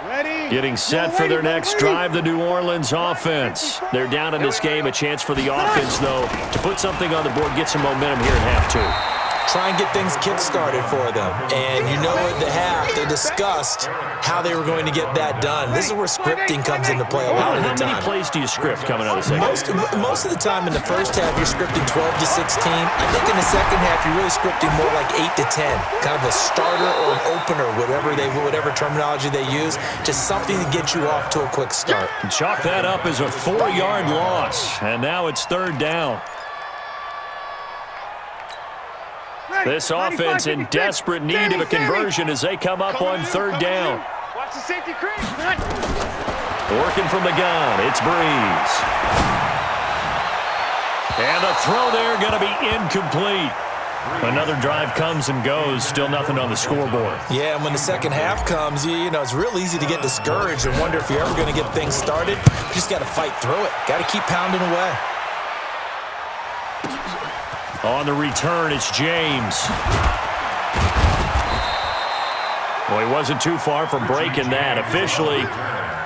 Getting set for their next drive, the New Orleans offense. They're down in this game. A chance for the offense, though, to put something on the board, get some momentum here at half two. Try and get things kick-started for them. And you know at the half, they discussed how they were going to get that done. This is where scripting comes into play a lot of the time. How many plays do you script coming out of the second? Most of the time in the first half, you're scripting 12 to 16. I think in the second half, you're really scripting more like 8 to 10. Kind of a starter or an opener, whatever terminology they use. Just something to get you off to a quick start. Chalk that up as a 4-yard loss. And now it's third down. This offense in desperate need of a conversion as they come up on third down. Watch the safety creep. Working from the gun, it's Breeze. And the throw there going to be incomplete. Another drive comes and goes, still nothing on the scoreboard. Yeah, and when the second half comes, you know, it's real easy to get discouraged and wonder if you're ever going to get things started. You just got to fight through it. Got to keep pounding away. On the return, it's James. Well, he wasn't too far from breaking that. Officially,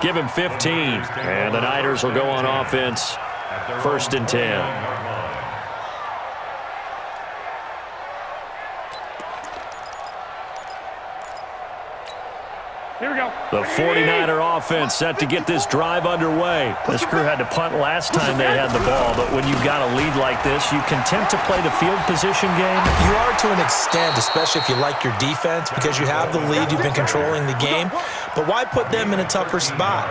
give him 15. And the Niners will go on offense, 1st and 10. Here we go. The 49er offense set to get this drive underway. This crew had to punt last time they had the ball, but when you've got a lead like this, you content to play the field position game? You are to an extent, especially if you like your defense, because you have the lead, you've been controlling the game. But why put them in a tougher spot?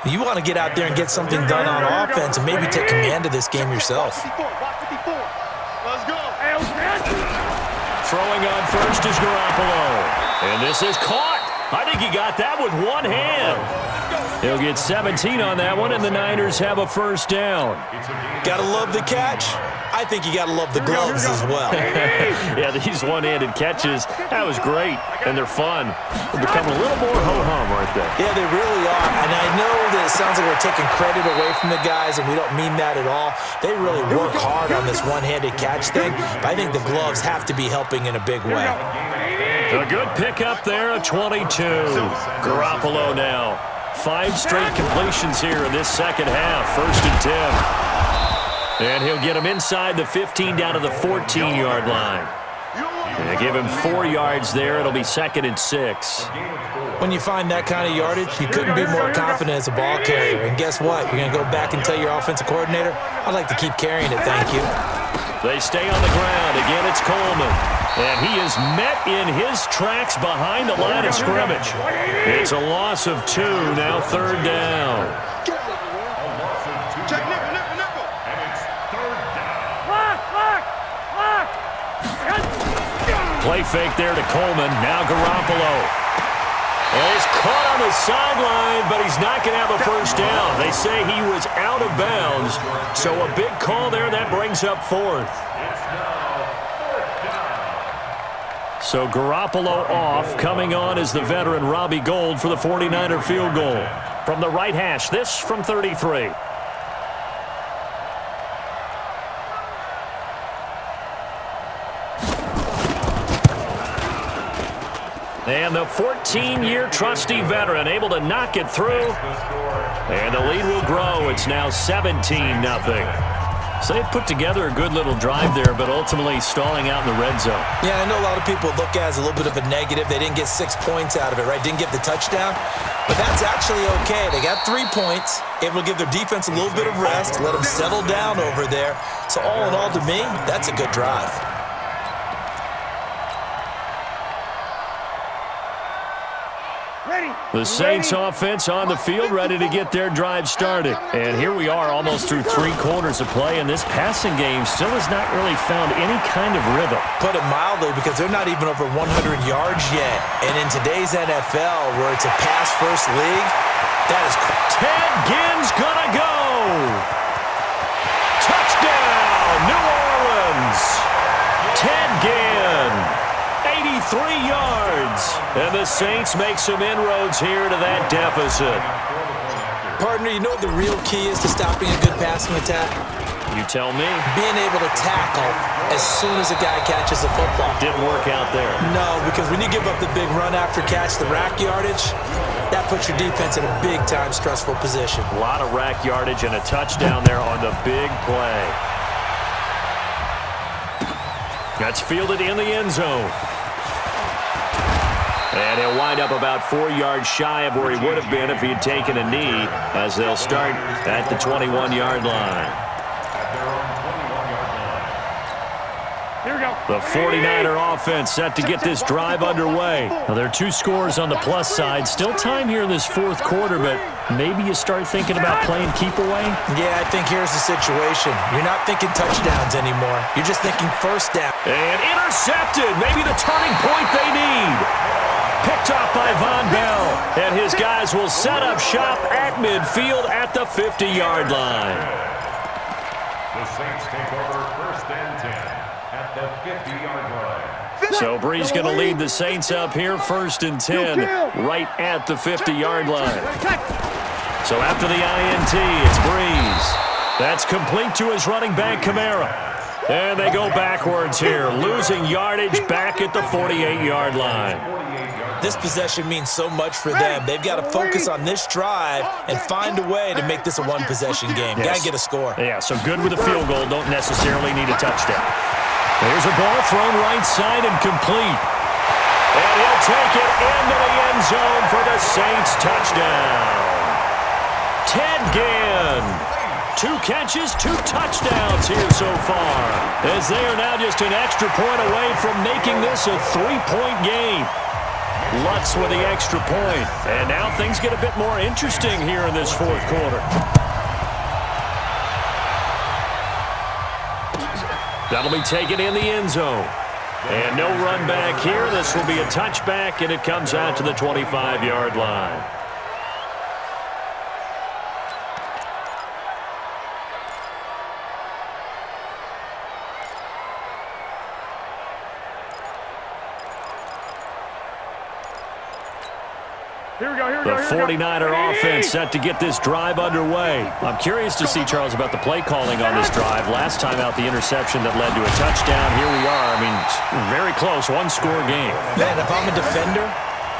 You want to get out there and get something done on offense and maybe take command of this game yourself. Let's go. Throwing on first is Garoppolo. And this is caught. I think he got that with one hand. He'll get 17 on that one, and the Niners have a first down. Gotta love the catch. I think you gotta love the gloves as well. Yeah, these one-handed catches, that was great, and they're fun. They're becoming a little more ho-hum right there. Yeah, they really are, and I know that it sounds like we're taking credit away from the guys, and we don't mean that at all. They really work hard on this one-handed catch thing, but I think the gloves have to be helping in a big way. A good pickup there, a 22. Garoppolo now. 5 straight completions here in this second half, 1st and 10. And he'll get him inside the 15 down to the 14-yard line. And give him 4 yards there. It'll be 2nd and 6. When you find that kind of yardage, you couldn't be more confident as a ball carrier. And guess what? You're going to go back and tell your offensive coordinator, I'd like to keep carrying it, thank you. They stay on the ground. Again, it's Coleman. And he is met in his tracks behind the line of scrimmage. It's a loss of 2, now 3rd down. Check nickel. And it's 3rd down. Lock. Play fake there to Coleman. Now Garoppolo. And he's caught on the sideline, but he's not going to have a first down. They say he was out of bounds. So a big call there. That brings up 4th. So Garoppolo off. Coming on is the veteran Robbie Gould for the 49er field goal. From the right hash, this from 33. And the 14-year trusty veteran able to knock it through. And the lead will grow. It's now 17-0. So they put together a good little drive there, but ultimately stalling out in the red zone. Yeah, I know a lot of people look at it as a little bit of a negative. They didn't get 6 points out of it, right? Didn't get the touchdown. But that's actually okay. They got 3 points. Able to give their defense a little bit of rest, let them settle down over there. So all in all, to me, that's a good drive. The Saints offense on the field, ready to get their drive started. And here we are almost through 3 quarters of play, and this passing game still has not really found any kind of rhythm. Put it mildly, because they're not even over 100 yards yet. And in today's NFL, where it's a pass-first league, that is Ted Ginn's gonna go! Touchdown, New Orleans! Ted Ginn, 83 yards. And the Saints make some inroads here to that deficit. Partner, you know what the real key is to stopping a good passing attack? You tell me. Being able to tackle as soon as a guy catches the football. Didn't work out there. No, because when you give up the big run after catch, the rack yardage, that puts your defense in a big-time stressful position. A lot of rack yardage and a touchdown there on the big play. That's fielded in the end zone. And he'll wind up about 4 yards shy of where he would have been if he had taken a knee, as they'll start at the 21-yard line. Here we go. The 49er offense set to get this drive underway. Now, there are 2 scores on the plus side. Still time here in this fourth quarter, but maybe you start thinking about playing keep away? Yeah, I think here's the situation. You're not thinking touchdowns anymore. You're just thinking first down. And intercepted. Maybe the turning point they need. Picked off by Von Bell. And his guys will set up shop at midfield at the 50-yard line. The Saints take over first and 10 at the 50-yard line. So Brees going to lead the Saints up here, first and 10, right at the 50-yard line. So after the INT, it's Brees. That's complete to his running back, Kamara. And they go backwards here, losing yardage back at the 48-yard line. This possession means so much for them. They've got to focus on this drive and find a way to make this a one-possession game. Yes. Got to get a score. Yeah, so good with a field goal, don't necessarily need a touchdown. There's a ball thrown right side and complete. And he'll take it into the end zone for the Saints touchdown. Ted Ginn. 2 catches, 2 touchdowns here so far, as they are now just an extra point away from making this a 3-point game. Lutz with the extra point. And now things get a bit more interesting here in this fourth quarter. That'll be taken in the end zone. And no run back here. This will be a touchback, and it comes out to the 25-yard line. The 49er offense set to get this drive underway. I'm curious to see, Charles, about the play calling on this drive. Last time out, the interception that led to a touchdown. Here we are. I mean, very close, one-score game. Man, if I'm a defender,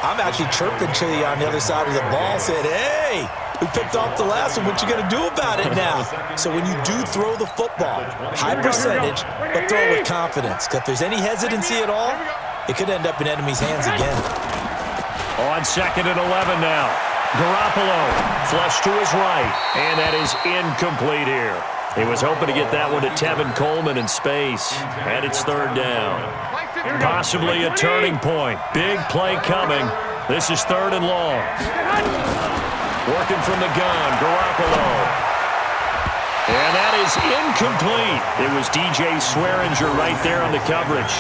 I'm actually chirping to you on the other side of the ball, saying, hey, we picked off the last one. What you going to do about it now? So when you do throw the football, high percentage, but throw it with confidence. Because if there's any hesitancy at all, it could end up in enemy's hands again. On second and 11 now. Garoppolo, flush to his right, and that is incomplete here. He was hoping to get that one to Tevin Coleman in space, and it's third down. Possibly a turning point. Big play coming. This is third and long. Working from the gun, Garoppolo. And that is incomplete. It was DJ Swearinger right there on the coverage.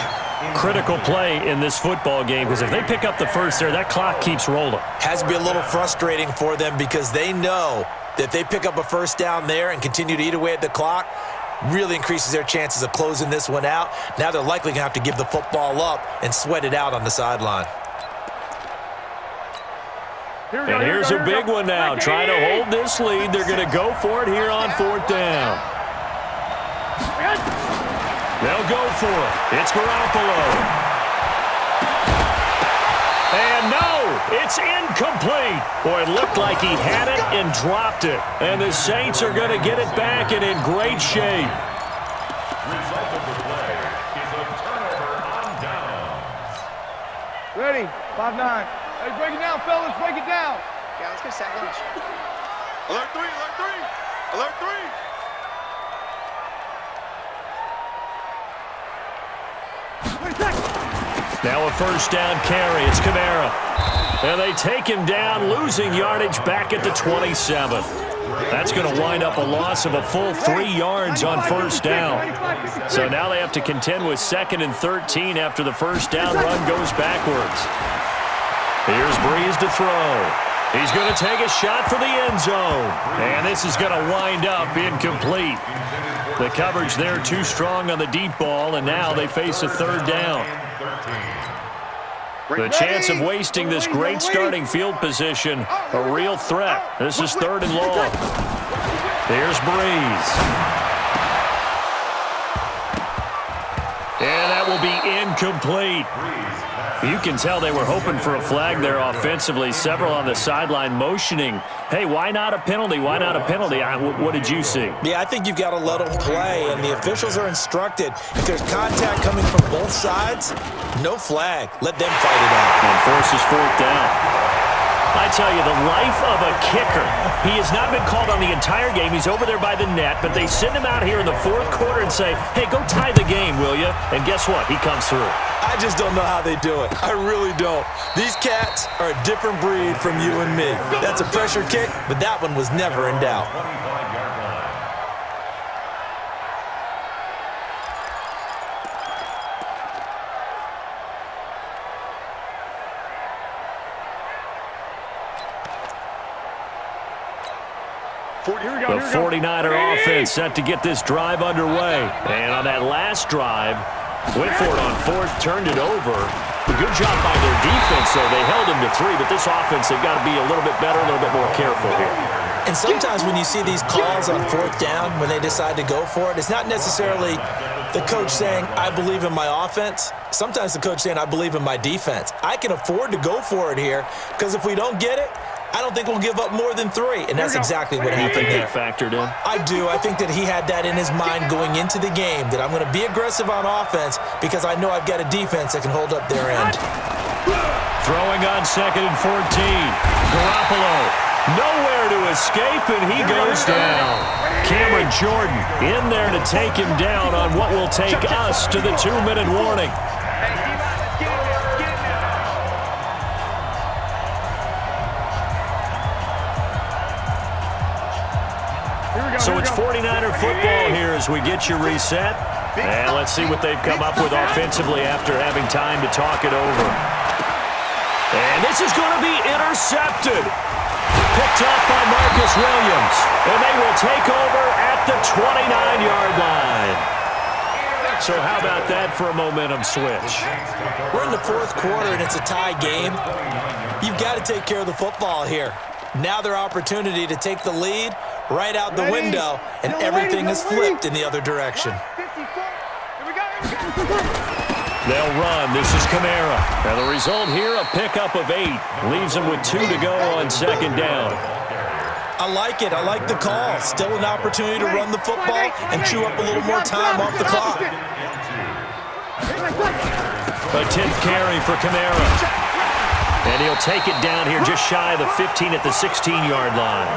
Critical play in this football game, because if they pick up the first there, that clock keeps rolling. Has to be a little frustrating for them because they know that if they pick up a first down there and continue to eat away at the clock, really increases their chances of closing this one out. Now they're likely going to have to give the football up and sweat it out on the sideline. And here's a big one now. Trying to hold this lead. They're going to go for it here on fourth down. They'll go for it. It's Garoppolo. And no, it's incomplete. Boy, it looked like he had it and dropped it. And the Saints are going to get it back and in great shape. Result of the play is a turnover on downs. Ready, 5-9. Hey, break it down, fellas, break it down. Yeah, let's get sack lunch. Alert 3, alert 3, alert 3. Now a first down carry. It's Kamara. And they take him down, losing yardage back at the 27. That's going to wind up a loss of a full 3 yards on first down. So now they have to contend with second and 13 after the first down run goes backwards. Here's Brees to throw. He's going to take a shot for the end zone. And this is going to wind up incomplete. The coverage there too strong on the deep ball, and now they face a third down. The chance of wasting this great starting field position, a real threat. This is third and long. Here's Brees. complete. You can tell they were hoping for a flag there offensively. Several on the sideline motioning, hey, why not a penalty? Why not a penalty? What did you see? Yeah, I think you've got to let them play, and the officials are instructed. If there's contact coming from both sides, no flag. Let them fight it out. And forces fourth down. I tell you, the life of a kicker. He has not been called on the entire game. He's over there by the net, but they send him out here in the fourth quarter and say, hey, go tie the game, will you? And guess what? He comes through. I just don't know how they do it. I really don't. These cats are a different breed from you and me. That's a pressure kick, but that one was never in doubt. The 49er offense set to get this drive underway. And on that last drive, went for it on fourth, turned it over. A good job by their defense, though. They held him to 3, but this offense, they've got to be a little bit better, a little bit more careful here. And sometimes when you see these calls on fourth down, when they decide to go for it, it's not necessarily the coach saying, I believe in my offense. Sometimes the coach saying, I believe in my defense. I can afford to go for it here because if we don't get it, I don't think we'll give up more than 3, and that's exactly what happened there. You think it factored in? I do. I think that he had that in his mind going into the game, that I'm going to be aggressive on offense because I know I've got a defense that can hold up their end. Throwing on 2nd and 14. Garoppolo nowhere to escape, and he goes down. Cameron Jordan in there to take him down on what will take us to the 2-minute warning. So it's 49er football here as we get you reset. And let's see what they've come up with offensively after having time to talk it over. And this is going to be intercepted. Picked off by Marcus Williams. And they will take over at the 29-yard line. So how about that for a momentum switch? We're in the fourth quarter, and it's a tie game. You've got to take care of the football here. Now their opportunity to take the lead right out the window, and everything is flipped in the other direction. They'll run. This is Kamara. And the result here, a pickup of 8. Leaves them with 2 to go on 2nd down. I like it. I like the call. Still an opportunity to run the football and chew up a little more time off the clock. A 10th carry for Kamara. And he'll take it down here just shy of the 15 at the 16-yard line.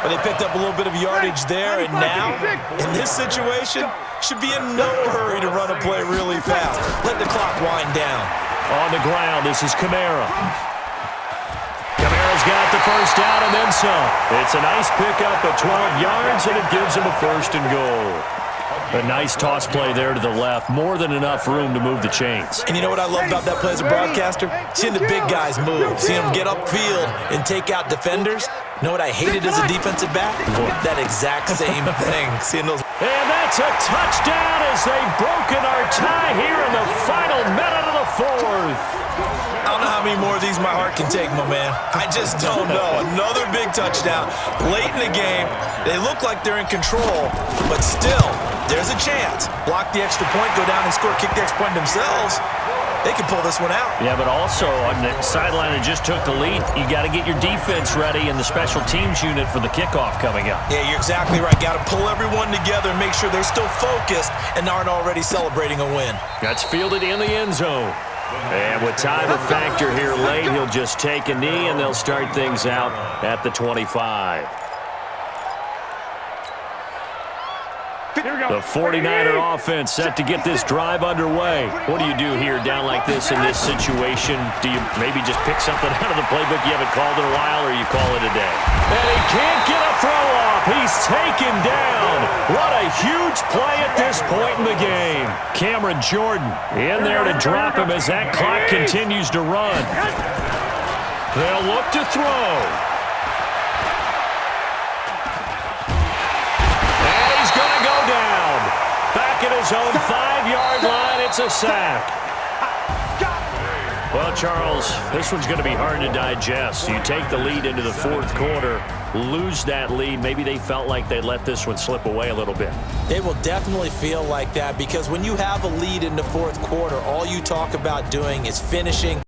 Well, they picked up a little bit of yardage there, and now, in this situation, should be in no hurry to run a play really fast. Let the clock wind down. On the ground, this is Kamara. Kamara's got the first down and then some. It's a nice pickup of 12 yards, and it gives him a 1st and goal. A nice toss play there to the left. More than enough room to move the chains. And you know what I love about that play as a broadcaster? Seeing the big guys move. Seeing them get upfield and take out defenders. You know what I hated as a defensive back? That exact same thing. Seeing those. And that's a touchdown as they've broken our tie here in the final minute of the 4th. I don't know how many more of these my heart can take, my man. I just don't know. Another big touchdown. Late in the game, they look like they're in control, but still, there's a chance. Block the extra point, go down and score, kick the extra point themselves. They can pull this one out. Yeah, but also on the sideline that just took the lead, you got to get your defense ready and the special teams unit for the kickoff coming up. Yeah, you're exactly right. Got to pull everyone together and make sure they're still focused and aren't already celebrating a win. That's fielded in the end zone. And with time a factor here late, he'll just take a knee and they'll start things out at the 25. The 49er offense set to get this drive underway. What do you do here down like this in this situation? Do you maybe just pick something out of the playbook you haven't called in a while, or you call it a day? And he can't get a throw off. He's taken down. What a huge play at this point in the game. Cameron Jordan in there to drop him as that clock continues to run. They'll look to throw. At his own 5-yard line, it's a sack. Well, Charles, this one's going to be hard to digest. You take the lead into the fourth quarter, lose that lead. Maybe they felt like they let this one slip away a little bit. They will definitely feel like that because when you have a lead in the fourth quarter, all you talk about doing is finishing.